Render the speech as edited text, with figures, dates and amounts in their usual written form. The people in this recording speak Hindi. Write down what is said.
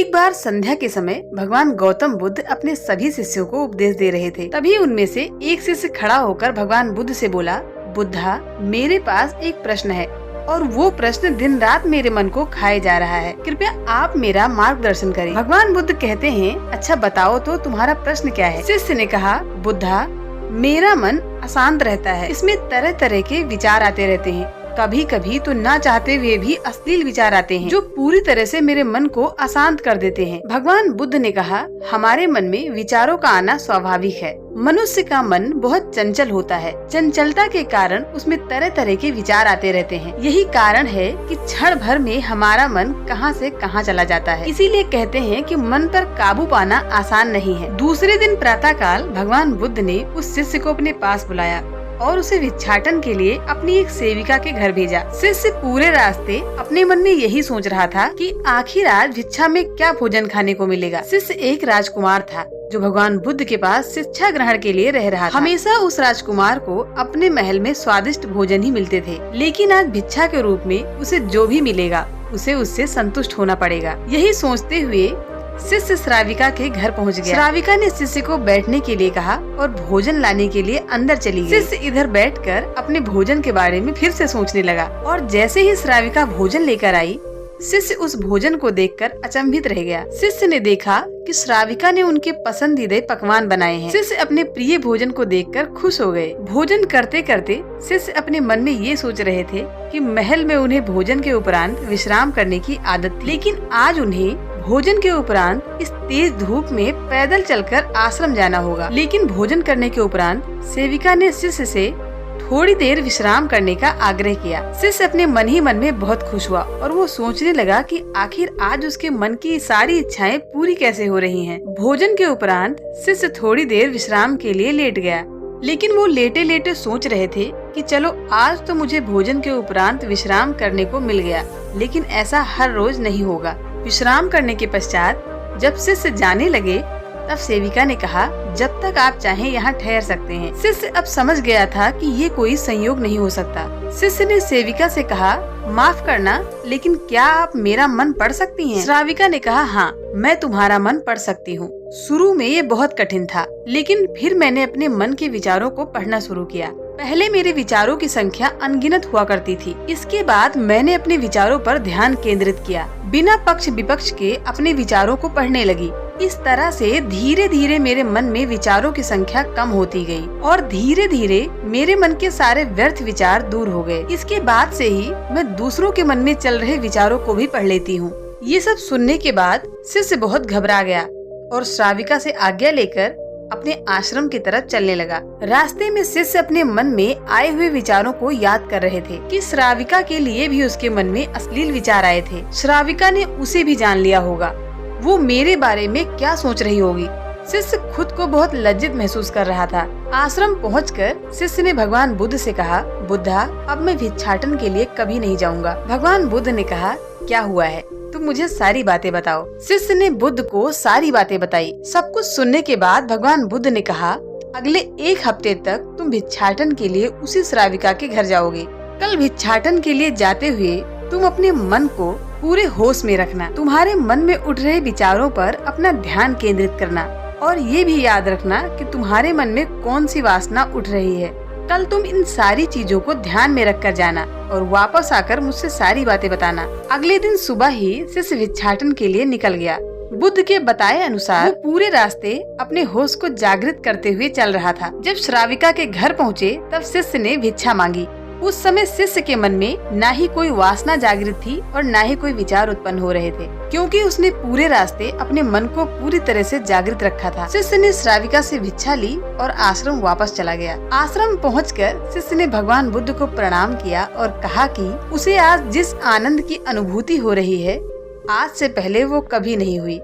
एक बार संध्या के समय भगवान गौतम बुद्ध अपने सभी शिष्यों को उपदेश दे रहे थे। तभी उनमें से एक शिष्य खड़ा होकर भगवान बुद्ध से बोला, बुद्धा, मेरे पास एक प्रश्न है और वो प्रश्न दिन रात मेरे मन को खाए जा रहा है। कृपया आप मेरा मार्गदर्शन करें। भगवान बुद्ध कहते हैं, अच्छा बताओ तो तुम्हारा प्रश्न क्या है। शिष्य ने कहा, बुद्धा, मेरा मन अशांत रहता है, इसमें तरह तरह के विचार आते रहते हैं। कभी कभी तो ना चाहते हुए भी अश्लील विचार आते हैं जो पूरी तरह से मेरे मन को अशांत कर देते हैं। भगवान बुद्ध ने कहा, हमारे मन में विचारों का आना स्वाभाविक है। मनुष्य का मन बहुत चंचल होता है। चंचलता के कारण उसमें तरह तरह के विचार आते रहते हैं। यही कारण है कि क्षण भर में हमारा मन कहां से कहां चला जाता है। इसीलिए कहते हैं कि मन पर काबू पाना आसान नहीं है। दूसरे दिन प्रातः काल भगवान बुद्ध ने उस शिष्य को अपने पास बुलाया और उसे भिक्षाटन के लिए अपनी एक सेविका के घर भेजा। शिष्य पूरे रास्ते अपने मन में यही सोच रहा था कि आखिर आज भिक्षा में क्या भोजन खाने को मिलेगा। शिष्य एक राजकुमार था जो भगवान बुद्ध के पास शिक्षा ग्रहण के लिए रह रहा था। हमेशा उस राजकुमार को अपने महल में स्वादिष्ट भोजन ही मिलते थे, लेकिन आज भिक्षा के रूप में उसे जो भी मिलेगा उसे उससे संतुष्ट होना पड़ेगा। यही सोचते हुए शिष्य श्राविका के घर पहुंच गया। श्राविका ने शिष्य को बैठने के लिए कहा और भोजन लाने के लिए अंदर चली गई। शिष्य इधर बैठकर अपने भोजन के बारे में फिर से सोचने लगा और जैसे ही श्राविका भोजन लेकर आई, शिष्य उस भोजन को देखकर अचंभित रह गया। शिष्य ने देखा कि श्राविका ने उनके पसंदीदा पकवान बनाए हैं। शिष्य अपने प्रिय भोजन को देखकर खुश हो गए। भोजन करते करते शिष्य अपने मन में ये सोच रहे थे कि महल में उन्हें भोजन के उपरांत विश्राम करने की आदत थी, लेकिन आज उन्हें भोजन के उपरांत इस तेज धूप में पैदल चलकर आश्रम जाना होगा। लेकिन भोजन करने के उपरांत सेविका ने शिष्य से थोड़ी देर विश्राम करने का आग्रह किया। शिष्य अपने मन ही मन में बहुत खुश हुआ और वो सोचने लगा कि आखिर आज उसके मन की सारी इच्छाएं पूरी कैसे हो रही हैं। भोजन के उपरांत शिष्य थोड़ी देर विश्राम के लिए लेट गया, लेकिन वो लेटे लेटे सोच रहे थे कि चलो आज तो मुझे भोजन के उपरांत विश्राम करने को मिल गया, लेकिन ऐसा हर रोज नहीं होगा। विश्राम करने के पश्चात जब शिष्य जाने लगे तब सेविका ने कहा, जब तक आप चाहें यहाँ ठहर सकते हैं। शिष्य अब समझ गया था कि ये कोई संयोग नहीं हो सकता। शिष्य ने सेविका से कहा, माफ करना, लेकिन क्या आप मेरा मन पढ़ सकती हैं? श्राविका ने कहा, हाँ, मैं तुम्हारा मन पढ़ सकती हूँ। शुरू में ये बहुत कठिन था, लेकिन फिर मैंने अपने मन के विचारों को पढ़ना शुरू किया। पहले मेरे विचारों की संख्या अनगिनत हुआ करती थी। इसके बाद मैंने अपने विचारों पर ध्यान केंद्रित किया, बिना पक्ष विपक्ष के अपने विचारों को पढ़ने लगी। इस तरह से धीरे धीरे मेरे मन में विचारों की संख्या कम होती गई और धीरे धीरे मेरे मन के सारे व्यर्थ विचार दूर हो गए। इसके बाद से ही मैं दूसरों के मन में चल रहे विचारों को भी पढ़ लेती हूँ। ये सब सुनने के बाद शिष्य बहुत घबरा गया और श्राविका से आज्ञा लेकर अपने आश्रम की तरफ चलने लगा। रास्ते में शिष्य अपने मन में आए हुए विचारों को याद कर रहे थे कि श्राविका के लिए भी उसके मन में अश्लील विचार आए थे। श्राविका ने उसे भी जान लिया होगा, वो मेरे बारे में क्या सोच रही होगी। शिष्य खुद को बहुत लज्जित महसूस कर रहा था। आश्रम पहुंचकर शिष्य ने भगवान बुद्ध से कहा, बुद्धा, अब मैं भिक्षाटन के लिए कभी नहीं जाऊंगा। भगवान बुद्ध ने कहा, क्या हुआ है, तुम मुझे सारी बातें बताओ। शिष्य ने बुद्ध को सारी बातें बताई। सब कुछ सुनने के बाद भगवान बुद्ध ने कहा, अगले 1 हफ्ते तक तुम भिक्षाटन के लिए उसी श्राविका के घर जाओगे। कल भिक्षाटन के लिए जाते हुए तुम अपने मन को पूरे होश में रखना। तुम्हारे मन में उठ रहे विचारों पर अपना ध्यान केंद्रित करना और ये भी याद रखना कि तुम्हारे मन में कौन सी वासना उठ रही है। कल तुम इन सारी चीजों को ध्यान में रखकर जाना और वापस आकर मुझसे सारी बातें बताना। अगले दिन सुबह ही शिष्य भिक्षाटन के लिए निकल गया। बुद्ध के बताए अनुसार वो पूरे रास्ते अपने होश को जागृत करते हुए चल रहा था। जब श्राविका के घर पहुँचे तब शिष्य ने भिक्षा मांगी। उस समय शिष्य के मन में ना ही कोई वासना जागृत थी और ना ही कोई विचार उत्पन्न हो रहे थे, क्योंकि उसने पूरे रास्ते अपने मन को पूरी तरह से जागृत रखा था। शिष्य ने श्राविका से भिक्षा ली और आश्रम वापस चला गया। आश्रम पहुंचकर शिष्य ने भगवान बुद्ध को प्रणाम किया और कहा कि उसे आज जिस आनंद की अनुभूति हो रही है, आज से पहले वो कभी नहीं हुई।